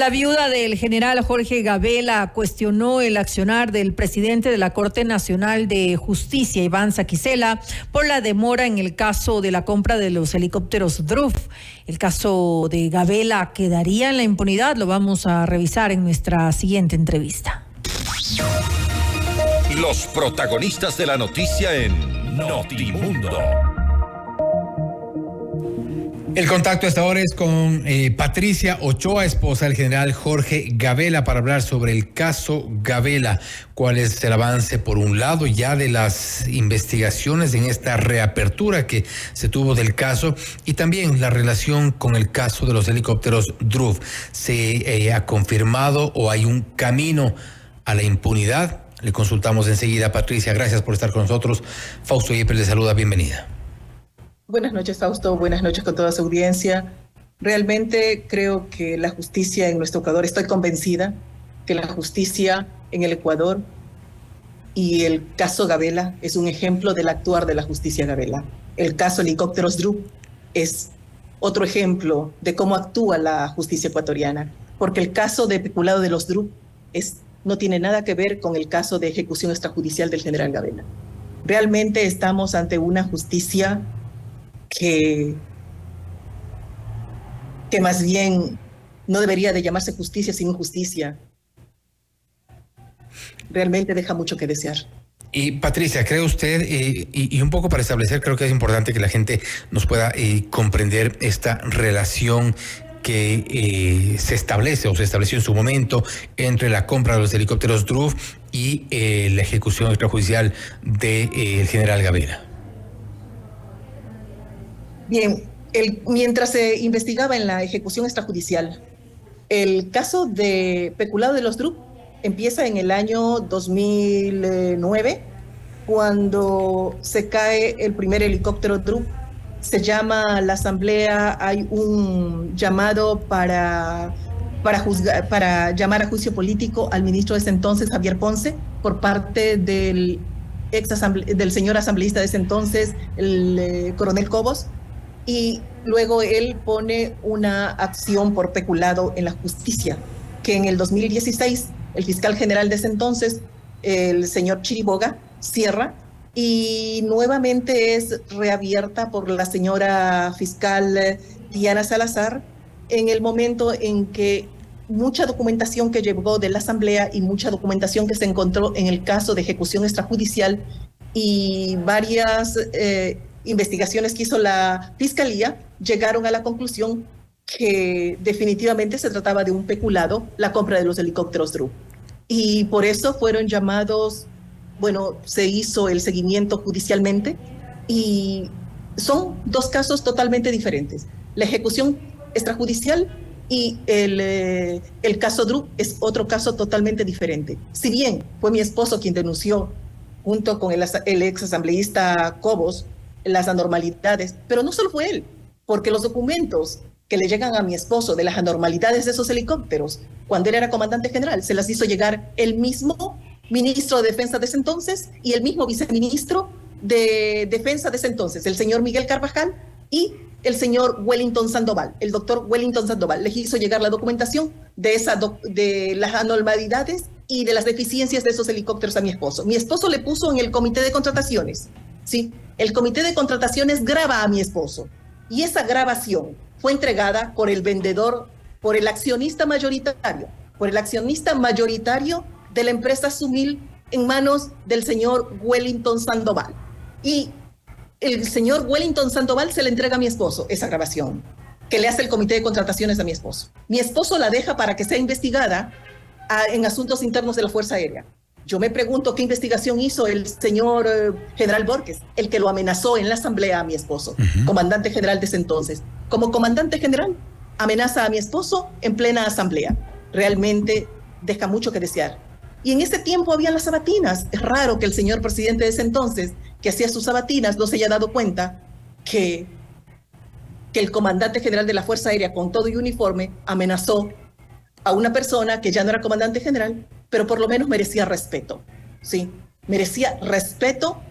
La viuda del general Jorge Gabela cuestionó el accionar del presidente de la Corte Nacional de Justicia, Iván Saquicela, por la demora en el caso de la compra de los helicópteros DRUF. El caso de Gabela quedaría en la impunidad. Lo vamos a revisar en nuestra siguiente entrevista. Los protagonistas de la noticia en Notimundo. El contacto hasta ahora es con Patricia Ochoa, esposa del general Jorge Gabela, para hablar sobre el caso Gabela. ¿Cuál es el avance, por un lado, ya de las investigaciones en esta reapertura que se tuvo del caso, y también la relación con el caso de los helicópteros DRUF? ¿Se ha confirmado o hay un camino a la impunidad? Le consultamos enseguida. Patricia, gracias por estar con nosotros. Fausto Yepes le saluda, bienvenida. Buenas noches, Fausto. Buenas noches con toda su audiencia. Realmente creo que la justicia en nuestro Ecuador, estoy convencida que la justicia en el Ecuador y el caso Gabela es un ejemplo del actuar de la justicia Gabela. El caso helicópteros DRUF es otro ejemplo de cómo actúa la justicia ecuatoriana, porque el caso de peculado de los DRUF no tiene nada que ver con el caso de ejecución extrajudicial del general Gabela. Realmente estamos ante una justicia que más bien no debería de llamarse justicia sino injusticia. Realmente deja mucho que desear. Y Patricia, ¿cree usted, y un poco para establecer, creo que es importante que la gente nos pueda comprender esta relación que se establece o se estableció en su momento entre la compra de los helicópteros DRUF y la ejecución extrajudicial del general Gabela? Bien, mientras se investigaba en la ejecución extrajudicial, el caso de peculado de los DRUF empieza en el año 2009, cuando se cae el primer helicóptero DRUF. Se llama la asamblea, hay un llamado para llamar a juicio político al ministro de ese entonces, Javier Ponce, por parte del señor asambleísta de ese entonces, el coronel Cobos. Y luego él pone una acción por peculado en la justicia, que en el 2016 el fiscal general de ese entonces, el señor Chiriboga, cierra y nuevamente es reabierta por la señora fiscal Diana Salazar, en el momento en que mucha documentación que llegó de la asamblea y mucha documentación que se encontró en el caso de ejecución extrajudicial y varias investigaciones que hizo la Fiscalía llegaron a la conclusión que definitivamente se trataba de un peculado, la compra de los helicópteros DRUF. Y por eso fueron llamados, se hizo el seguimiento judicialmente y son dos casos totalmente diferentes. La ejecución extrajudicial y el caso DRUF es otro caso totalmente diferente. Si bien fue mi esposo quien denunció junto con el ex asambleísta Cobos las anormalidades, pero no solo fue él, porque los documentos que le llegan a mi esposo de las anormalidades de esos helicópteros, cuando él era comandante general, se las hizo llegar el mismo ministro de Defensa de ese entonces y el mismo viceministro de Defensa de ese entonces, el señor Miguel Carvajal y el señor Wellington Sandoval, el doctor Wellington Sandoval, les hizo llegar la documentación de las anormalidades y de las deficiencias de esos helicópteros a mi esposo. Mi esposo le puso en el comité de contrataciones, ¿sí? El comité de contrataciones graba a mi esposo y esa grabación fue entregada por el vendedor, por el accionista mayoritario de la empresa Sumil en manos del señor Wellington Sandoval. Y el señor Wellington Sandoval se le entrega a mi esposo esa grabación que le hace el comité de contrataciones a mi esposo. Mi esposo la deja para que sea investigada en asuntos internos de la Fuerza Aérea. Yo me pregunto qué investigación hizo el señor general Borges, el que lo amenazó en la asamblea a mi esposo, comandante general de ese entonces. Como comandante general, amenaza a mi esposo en plena asamblea. Realmente deja mucho que desear. Y en ese tiempo había las sabatinas. Es raro que el señor presidente de ese entonces, que hacía sus sabatinas, no se haya dado cuenta que el comandante general de la Fuerza Aérea, con todo y uniforme, amenazó a una persona que ya no era comandante general, pero por lo menos merecía respeto, ¿sí? Merecía respeto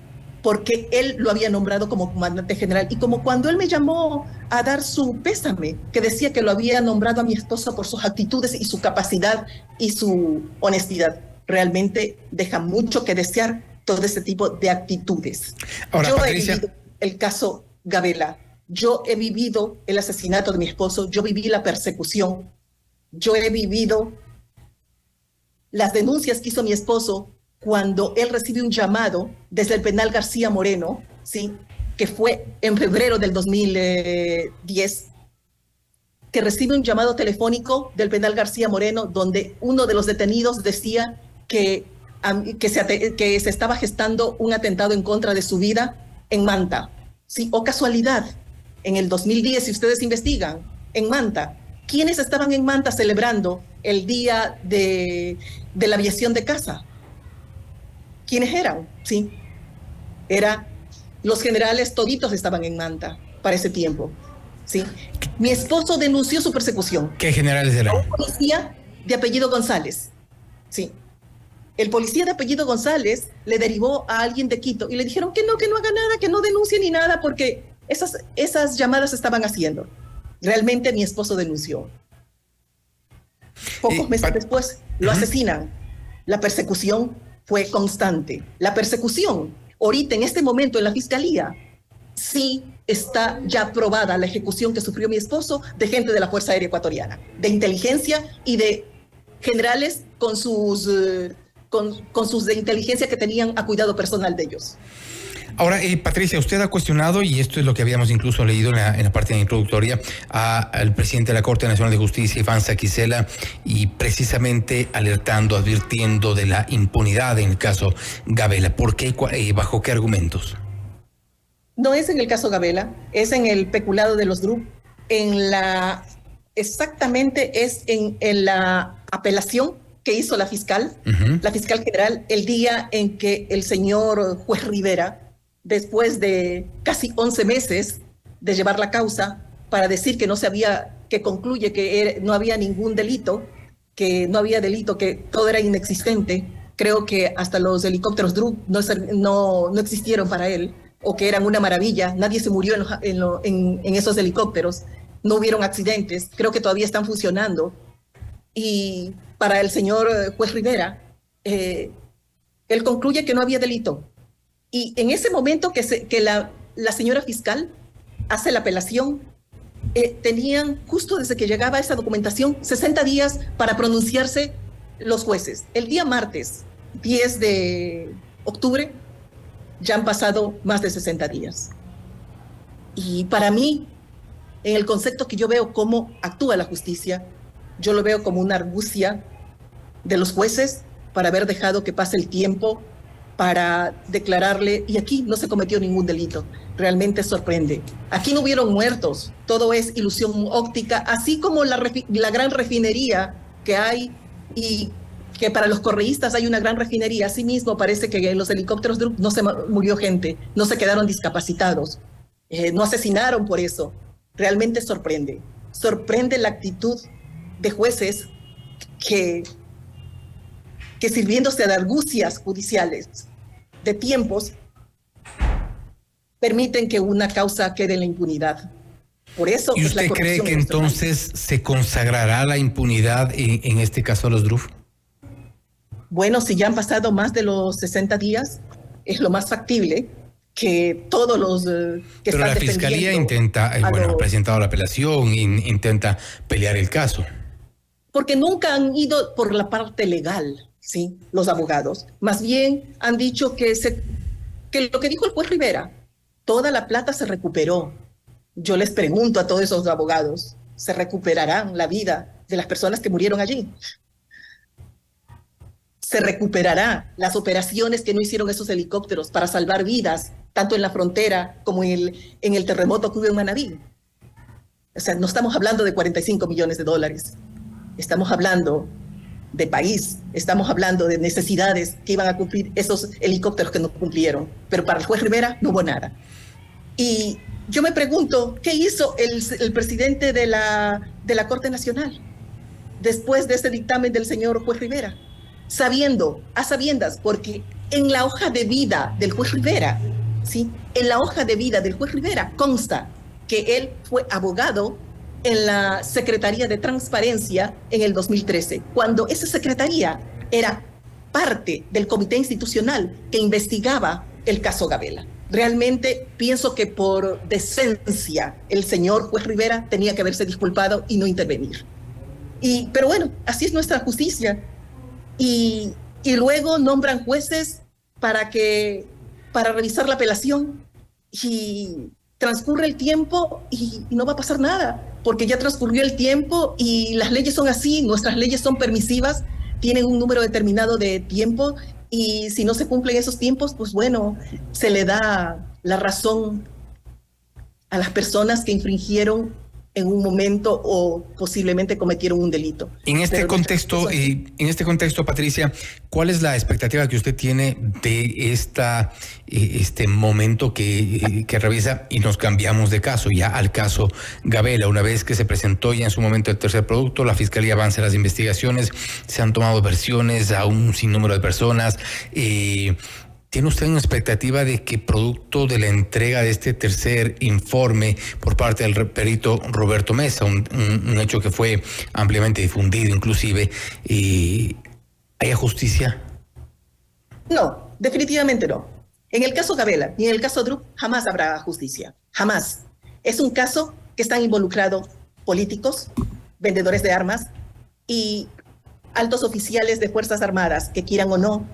porque él lo había nombrado como comandante general. Y como cuando él me llamó a dar su pésame, que decía que lo había nombrado a mi esposa por sus actitudes y su capacidad y su honestidad, realmente deja mucho que desear todo ese tipo de actitudes. Ahora, yo Patricia, he vivido el caso Gabela, yo he vivido el asesinato de mi esposo, yo viví la persecución, yo he vivido las denuncias que hizo mi esposo cuando él recibe un llamado desde el penal García Moreno, ¿sí?, que fue en febrero del 2010, que recibe un llamado telefónico del penal García Moreno donde uno de los detenidos decía que se estaba gestando un atentado en contra de su vida en Manta. Sí, o casualidad, en el 2010, si ustedes investigan, en Manta, ¿quiénes estaban en Manta celebrando el día de la aviación de caza? ¿Quiénes eran? Sí, los generales toditos estaban en Manta para ese tiempo. Sí. Mi esposo denunció su persecución. ¿Qué generales eran? Un policía de apellido González. Sí. El policía de apellido González le derivó a alguien de Quito y le dijeron que no haga nada, que no denuncie ni nada, porque esas llamadas se estaban haciendo. Realmente mi esposo denunció. Pocos meses después lo asesinan. La persecución fue constante. La persecución, ahorita en este momento en la fiscalía, sí está ya probada la ejecución que sufrió mi esposo de gente de la Fuerza Aérea Ecuatoriana, de inteligencia y de generales con sus de inteligencia que tenían a cuidado personal de ellos. Ahora, Patricia, usted ha cuestionado, y esto es lo que habíamos incluso leído en la parte introductoria, al presidente de la Corte Nacional de Justicia, Iván Saquicela, y precisamente alertando, advirtiendo de la impunidad en el caso Gabela. ¿Por qué y bajo qué argumentos? No es en el caso Gabela, es en el peculado de los DRUP, exactamente es en la apelación que hizo la fiscal general, el día en que el señor juez Rivera, después de casi 11 meses de llevar la causa para decir que que concluye que no había ningún delito, que no había delito, que todo era inexistente, creo que hasta los helicópteros DRUP no existieron para él, o que eran una maravilla, nadie se murió en esos helicópteros, no hubieron accidentes, creo que todavía están funcionando. Y para el señor juez Rivera, él concluye que no había delito. Y en ese momento que la señora fiscal hace la apelación, tenían, justo desde que llegaba esa documentación, 60 días para pronunciarse los jueces. El día martes, 10 de octubre, ya han pasado más de 60 días. Y para mí, en el concepto que yo veo cómo actúa la justicia, yo lo veo como una argucia de los jueces para haber dejado que pase el tiempo para declararle, y aquí no se cometió ningún delito. Realmente sorprende. Aquí no hubieron muertos, todo es ilusión óptica, así como la gran refinería que hay, y que para los correístas hay una gran refinería. Asimismo, parece que en los helicópteros no se murió gente, no se quedaron discapacitados, no asesinaron por eso. Realmente sorprende. Sorprende la actitud de jueces que sirviéndose de argucias judiciales, de tiempos, permiten que una causa quede en la impunidad. Por eso. ¿Y usted cree que entonces se consagrará la impunidad en este caso a los DRUP? Bueno, si ya han pasado más de los 60 días, es lo más factible que todos los que Pero están la Fiscalía intenta, ha presentado la apelación, intenta pelear el caso. Porque nunca han ido por la parte legal, ¿sí?, los abogados. Más bien han dicho que lo que dijo el juez Rivera, toda la plata se recuperó. Yo les pregunto a todos esos abogados, ¿se recuperarán la vida de las personas que murieron allí? ¿Se recuperará las operaciones que no hicieron esos helicópteros para salvar vidas, tanto en la frontera como en el terremoto que hubo en Manabí? O sea, no estamos hablando de 45 millones de dólares. Estamos hablando de país, estamos hablando de necesidades que iban a cumplir esos helicópteros que no cumplieron. Pero para el juez Rivera no hubo nada. Y yo me pregunto, ¿qué hizo el presidente de la Corte Nacional después de ese dictamen del señor juez Rivera? A sabiendas, porque en la hoja de vida del juez Rivera ¿sí? En la hoja de vida del juez Rivera consta que él fue abogado en la Secretaría de Transparencia en el 2013, cuando esa secretaría era parte del comité institucional que investigaba el caso Gabela. Realmente pienso que por decencia el señor juez Rivera tenía que haberse disculpado y no intervenir. Pero bueno, así es nuestra justicia. Y luego nombran jueces para revisar la apelación y transcurre el tiempo y no va a pasar nada, porque ya transcurrió el tiempo y las leyes son así, nuestras leyes son permisivas, tienen un número determinado de tiempo y si no se cumplen esos tiempos, pues bueno, se le da la razón a las personas que infringieron en un momento o posiblemente cometieron un delito. En este contexto, Patricia, ¿cuál es la expectativa que usted tiene de este momento que revisa y nos cambiamos de caso ya al caso Gabela? Una vez que se presentó ya en su momento el tercer producto, la Fiscalía avanza en las investigaciones, se han tomado versiones a un sinnúmero de personas. ¿Tiene usted una expectativa de que producto de la entrega de este tercer informe por parte del perito Roberto Mesa, un hecho que fue ampliamente difundido inclusive, haya justicia? No, definitivamente no. En el caso Gabela y en el caso Drup jamás habrá justicia, jamás. Es un caso que están involucrados políticos, vendedores de armas y altos oficiales de Fuerzas Armadas que quieran o no,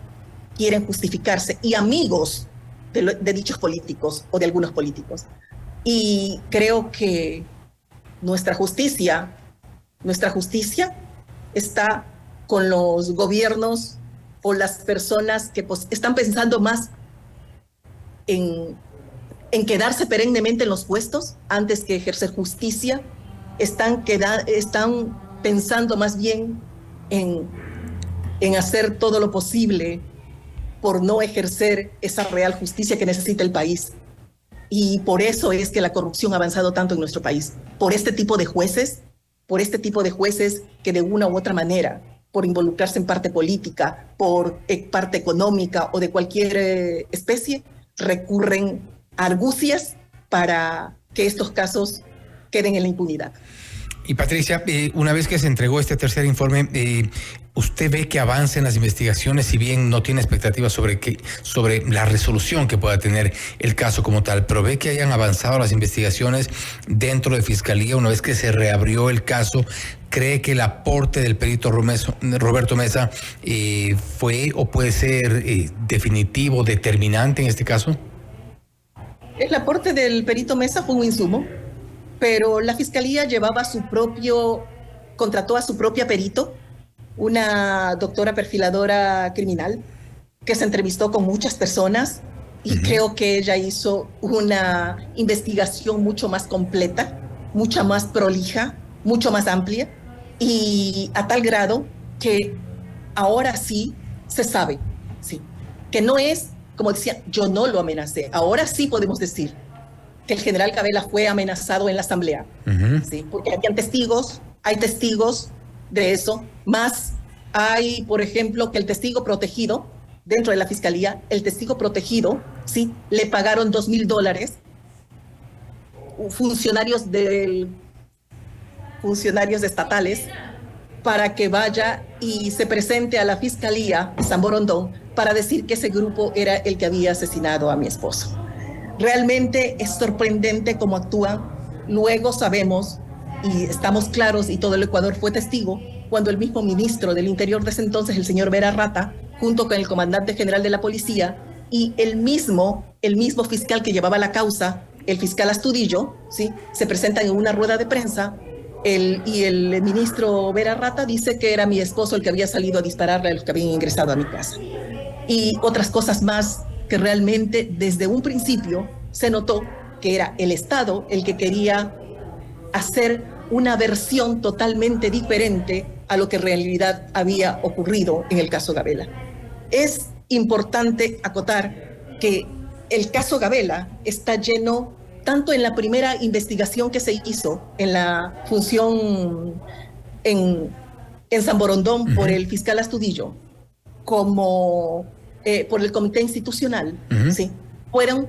quieren justificarse, y amigos de dichos políticos o de algunos políticos. Y creo que nuestra justicia está con los gobiernos o las personas que están pensando más en quedarse perennemente en los puestos antes que ejercer justicia. Están pensando más bien en hacer todo lo posible por no ejercer esa real justicia que necesita el país. Y por eso es que la corrupción ha avanzado tanto en nuestro país. Por este tipo de jueces que de una u otra manera, por involucrarse en parte política, por parte económica o de cualquier especie, recurren a argucias para que estos casos queden en la impunidad. Y Patricia, una vez que se entregó este tercer informe, ¿usted ve que avancen las investigaciones, si bien no tiene expectativas sobre la resolución que pueda tener el caso como tal, pero ve que hayan avanzado las investigaciones dentro de Fiscalía una vez que se reabrió el caso? ¿Cree que el aporte del perito Roberto Mesa fue o puede ser definitivo, determinante en este caso? El aporte del perito Mesa fue un insumo, pero la Fiscalía contrató a su propia perito, una doctora perfiladora criminal, que se entrevistó con muchas personas y creo que ella hizo una investigación mucho más completa, mucho más prolija, mucho más amplia, y a tal grado que ahora sí se sabe, sí, que no es, como decía, yo no lo amenacé. Ahora sí podemos decir que el general Gabela fue amenazado en la asamblea, ¿sí? Porque hay testigos de eso, más hay, por ejemplo, que el testigo protegido, dentro de la Fiscalía, el testigo protegido, ¿sí? Le pagaron $2,000 funcionarios estatales para que vaya y se presente a la Fiscalía de San Borondón para decir que ese grupo era el que había asesinado a mi esposo. Realmente es sorprendente cómo actúan. Luego sabemos y estamos claros, y todo el Ecuador fue testigo, cuando el mismo ministro del Interior de ese entonces, el señor Vera Rata, junto con el comandante general de la policía y el mismo fiscal que llevaba la causa, el fiscal Astudillo, ¿sí? Se presentan en una rueda de prensa y el ministro Vera Rata dice que era mi esposo el que había salido a dispararle a los que habían ingresado a mi casa. Y otras cosas más que realmente desde un principio se notó que era el Estado el que quería hacer una versión totalmente diferente a lo que en realidad había ocurrido en el caso Gabela. Es importante acotar que el caso Gabela está lleno, tanto en la primera investigación que se hizo en la función en San Borondón por el fiscal Astudillo, como por el comité institucional, ¿sí? Fueron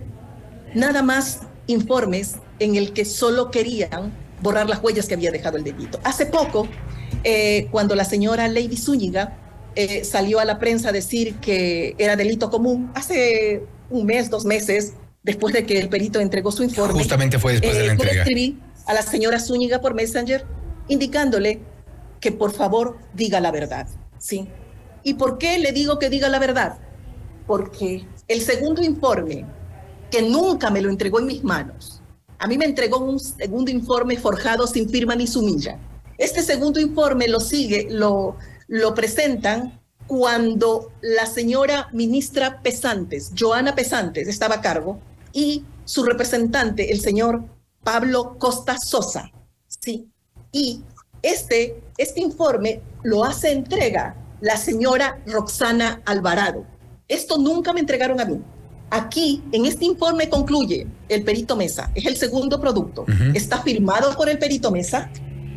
nada más informes en el que solo querían borrar las huellas que había dejado el delito. Hace poco, cuando la señora Lady Zúñiga salió a la prensa a decir que era delito común, hace un mes, 2 meses, después de que el perito entregó su informe. Justamente fue después de la entrega. Yo le escribí a la señora Zúñiga por Messenger, indicándole que por favor diga la verdad, ¿sí? ¿Y por qué le digo que diga la verdad? Porque el segundo informe, que nunca me lo entregó en mis manos, a mí me entregó un segundo informe forjado sin firma ni sumilla. Este segundo informe lo presentan cuando la señora ministra Pesantes, Joana Pesantes, estaba a cargo, y su representante, el señor Pablo Costa Sosa, ¿sí? Y este informe lo hace entrega la señora Roxana Alvarado. Esto nunca me entregaron a mí. Aquí, en este informe concluye el perito Mesa, es el segundo producto. Está firmado por el perito Mesa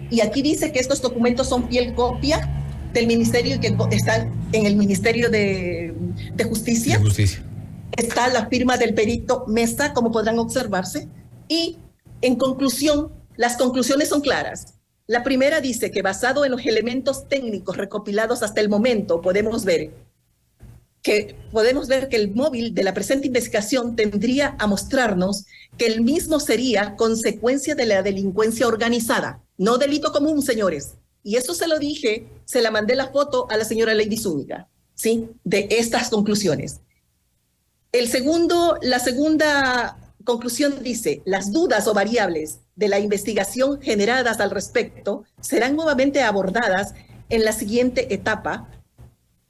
y aquí dice que estos documentos son fiel copia del ministerio y que están en el Ministerio de Justicia. Está la firma del perito Mesa, como podrán observarse. Y en conclusión, las conclusiones son claras. La primera dice que basado en los elementos técnicos recopilados hasta el momento, podemos ver que el móvil de la presente investigación tendría a mostrarnos que el mismo sería consecuencia de la delincuencia organizada, no delito común, señores. Y eso se lo dije, se la mandé la foto a la señora Lady Zúñiga, ¿sí? De estas conclusiones. La segunda conclusión dice, las dudas o variables de la investigación generadas al respecto serán nuevamente abordadas en la siguiente etapa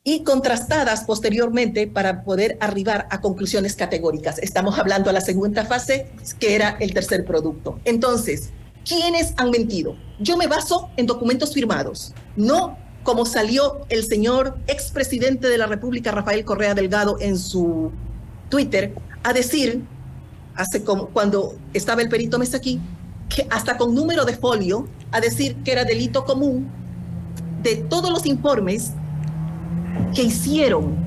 y contrastadas posteriormente para poder arribar a conclusiones categóricas. Estamos hablando de la segunda fase, que era el tercer producto. Entonces, ¿quiénes han mentido? Yo me baso en documentos firmados, no como salió el señor expresidente de la República, Rafael Correa Delgado, en su Twitter, a decir, cuando estaba el perito Mesa aquí, que hasta con número de folio, a decir que era delito común de todos los informes que hicieron,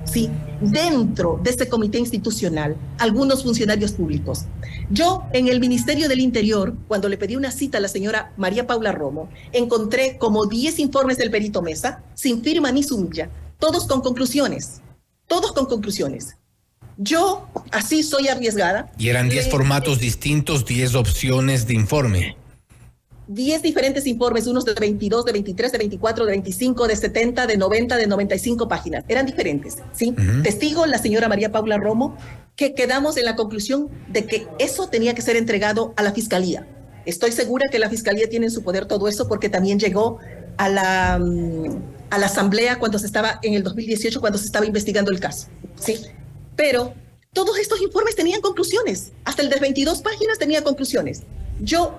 ¿sí?, dentro de ese comité institucional algunos funcionarios públicos. Yo en el Ministerio del Interior, cuando le pedí una cita a la señora María Paula Romo, encontré como 10 informes del perito Mesa, sin firma ni sumilla, todos con conclusiones. Yo así soy arriesgada. Y eran 10 formatos distintos, 10 opciones de informe. 10 diferentes informes, unos de 22, de 23, de 24, de 25, de 70, de 90, de 95 páginas. Eran diferentes, ¿sí? Testigo la señora María Paula Romo, que quedamos en la conclusión de que eso tenía que ser entregado a la Fiscalía. Estoy segura que la Fiscalía tiene en su poder todo eso porque también llegó a la Asamblea cuando se estaba, en el 2018, cuando se estaba investigando el caso, ¿sí? Pero todos estos informes tenían conclusiones. Hasta el de 22 páginas tenía conclusiones. Yo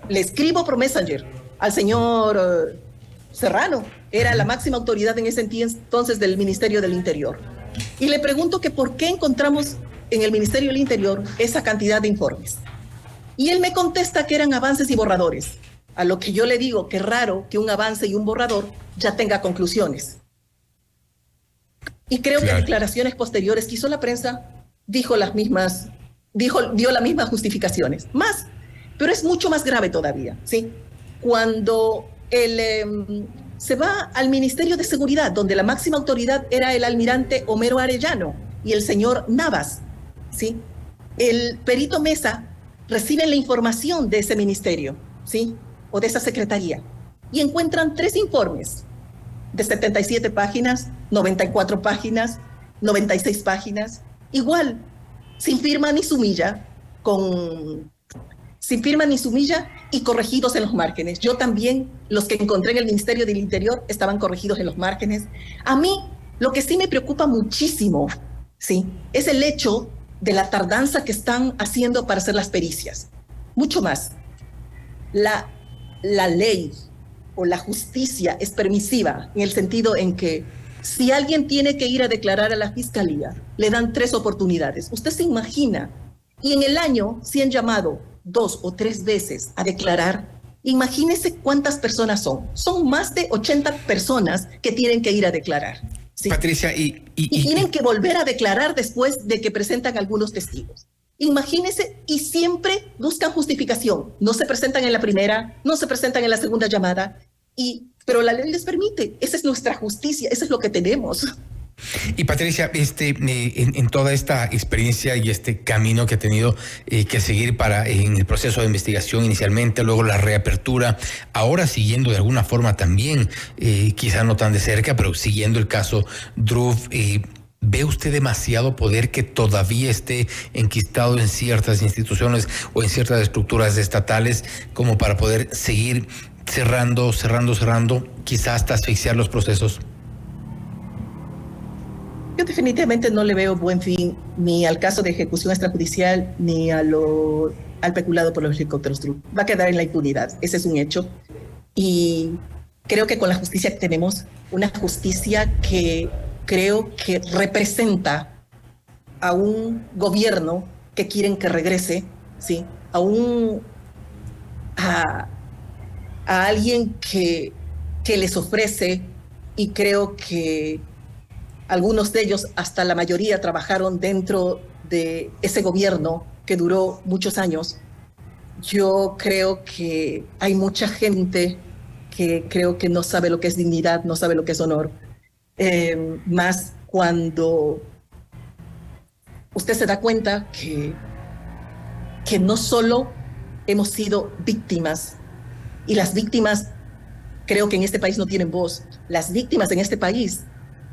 le escribo por Messenger al señor Serrano, era la máxima autoridad en ese entonces del Ministerio del Interior, y le pregunto que por qué encontramos en el Ministerio del Interior esa cantidad de informes. Y él me contesta que eran avances y borradores, a lo que yo le digo que raro que un avance y un borrador ya tenga conclusiones. Y creo que en declaraciones posteriores que hizo la prensa dio las mismas justificaciones. Pero es mucho más grave todavía, ¿sí? Cuando se va al Ministerio de Seguridad, donde la máxima autoridad era el almirante Homero Arellano y el señor Navas, ¿sí? El perito Mesa recibe la información de ese ministerio, ¿sí?, o de esa secretaría, y encuentran 3 informes de 77 páginas, 94 páginas, 96 páginas, igual, sin firma ni sumilla, y corregidos en los márgenes. Yo también, los que encontré en el Ministerio del Interior, estaban corregidos en los márgenes. A mí, lo que sí me preocupa muchísimo, ¿sí?, es el hecho de la tardanza que están haciendo para hacer las pericias. Mucho más. La ley o la justicia es permisiva en el sentido en que si alguien tiene que ir a declarar a la Fiscalía, le dan 3 oportunidades. Usted se imagina, y en el año, si han llamado 2 o 3 veces a declarar, imagínese cuántas personas son. Son más de 80 personas que tienen que ir a declarar, ¿sí? Patricia, y tienen que volver a declarar después de que presentan algunos testigos. Imagínense, y siempre buscan justificación. No se presentan en la primera, no se presentan en la segunda llamada, pero la ley les permite. Esa es nuestra justicia, eso es lo que tenemos. Y Patricia, en toda esta experiencia y este camino que ha tenido que seguir en el proceso de investigación inicialmente, luego la reapertura, ahora siguiendo de alguna forma también, quizá no tan de cerca, pero siguiendo el caso Druff, ¿ve usted demasiado poder que todavía esté enquistado en ciertas instituciones o en ciertas estructuras estatales como para poder seguir cerrando, quizá hasta asfixiar los procesos? Yo definitivamente no le veo buen fin ni al caso de ejecución extrajudicial ni al peculado por los helicópteros Druff. Va a quedar en la impunidad, ese es un hecho. Y creo que con la justicia que tenemos, una justicia que creo que representa a un gobierno que quieren que regrese, ¿sí? a alguien que les ofrece, y creo que algunos de ellos, hasta la mayoría, trabajaron dentro de ese gobierno que duró muchos años. Yo creo que hay mucha gente que creo que no sabe lo que es dignidad, no sabe lo que es honor. Más cuando usted se da cuenta que no solo hemos sido víctimas, y las víctimas creo que en este país no tienen voz. Las víctimas en este país,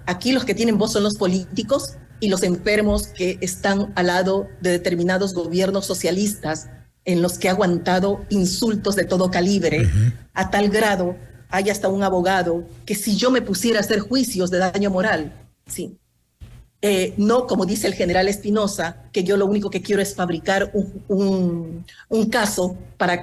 aquí los que tienen voz son los políticos y los enfermos que están al lado de determinados gobiernos socialistas en los que ha aguantado insultos de todo calibre, a tal grado hay hasta un abogado que si yo me pusiera a hacer juicios de daño moral, sí, no como dice el general Espinosa, que yo lo único que quiero es fabricar un caso para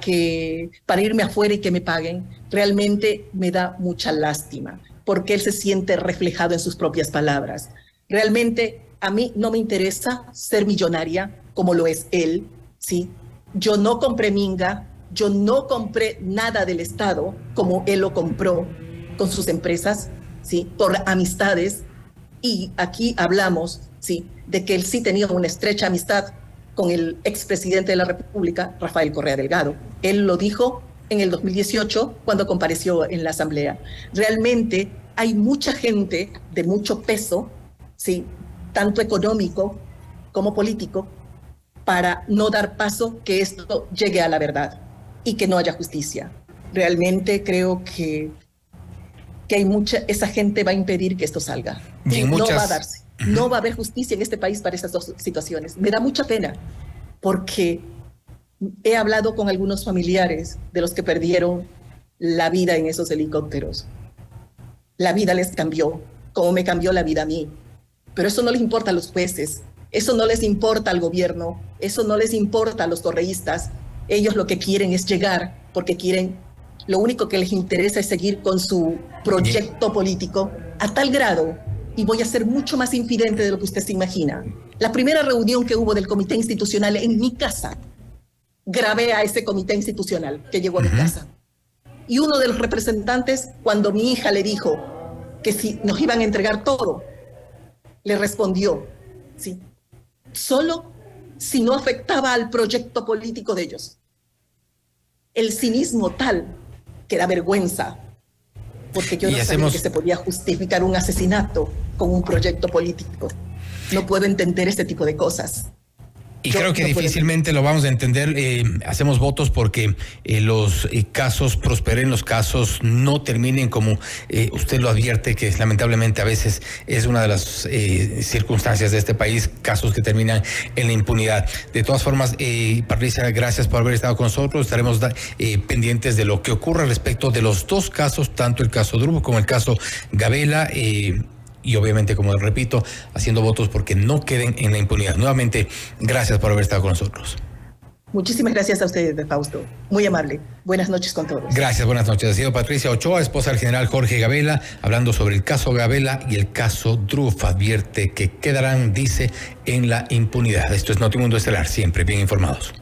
irme afuera y que me paguen, realmente me da mucha lástima, porque él se siente reflejado en sus propias palabras. Realmente a mí no me interesa ser millonaria como lo es él, ¿sí? Yo no compré minga, yo no compré nada del Estado como él lo compró con sus empresas, ¿sí? Por amistades. Y aquí hablamos, ¿sí? De que él sí tenía una estrecha amistad con el expresidente de la República, Rafael Correa Delgado. Él lo dijo en el 2018 cuando compareció en la Asamblea. Realmente hay mucha gente de mucho peso, ¿sí? Tanto económico como político, para no dar paso que esto llegue a la verdad y que no haya justicia. Realmente creo que esa gente va a impedir que esto salga. Y no va a darse. No va a haber justicia en este país para esas dos situaciones. Me da mucha pena porque he hablado con algunos familiares de los que perdieron la vida en esos helicópteros. La vida les cambió, como me cambió la vida a mí. Pero eso no les importa a los jueces, eso no les importa al gobierno, eso no les importa a los correístas. Ellos lo que quieren es llegar, porque lo único que les interesa es seguir con su proyecto político a tal grado, y voy a ser mucho más infidente de lo que usted se imagina. La primera reunión que hubo del comité institucional en mi casa, grabé a ese comité institucional que llegó a mi casa. Y uno de los representantes, cuando mi hija le dijo que si nos iban a entregar todo, le respondió, sí, solo si no afectaba al proyecto político de ellos. El cinismo tal que da vergüenza, porque yo no sabía que se podía justificar un asesinato con un proyecto político. No puedo entender este tipo de cosas. Y creo que difícilmente lo vamos a entender. Hacemos votos porque los casos prosperen, los casos no terminen como usted lo advierte, que lamentablemente a veces es una de las circunstancias de este país, casos que terminan en la impunidad. De todas formas, Patricia, gracias por haber estado con nosotros. Estaremos pendientes de lo que ocurra respecto de los dos casos, tanto el caso Druff como el caso Gabela. Y obviamente, como repito, haciendo votos porque no queden en la impunidad. Nuevamente, gracias por haber estado con nosotros. Muchísimas gracias a ustedes, Fausto. Muy amable. Buenas noches con todos. Gracias, buenas noches. Ha sido Patricia Ochoa, esposa del general Jorge Gabela, hablando sobre el caso Gabela y el caso Druff. Advierte que quedarán, dice, en la impunidad. Esto es Notimundo Estelar, siempre bien informados.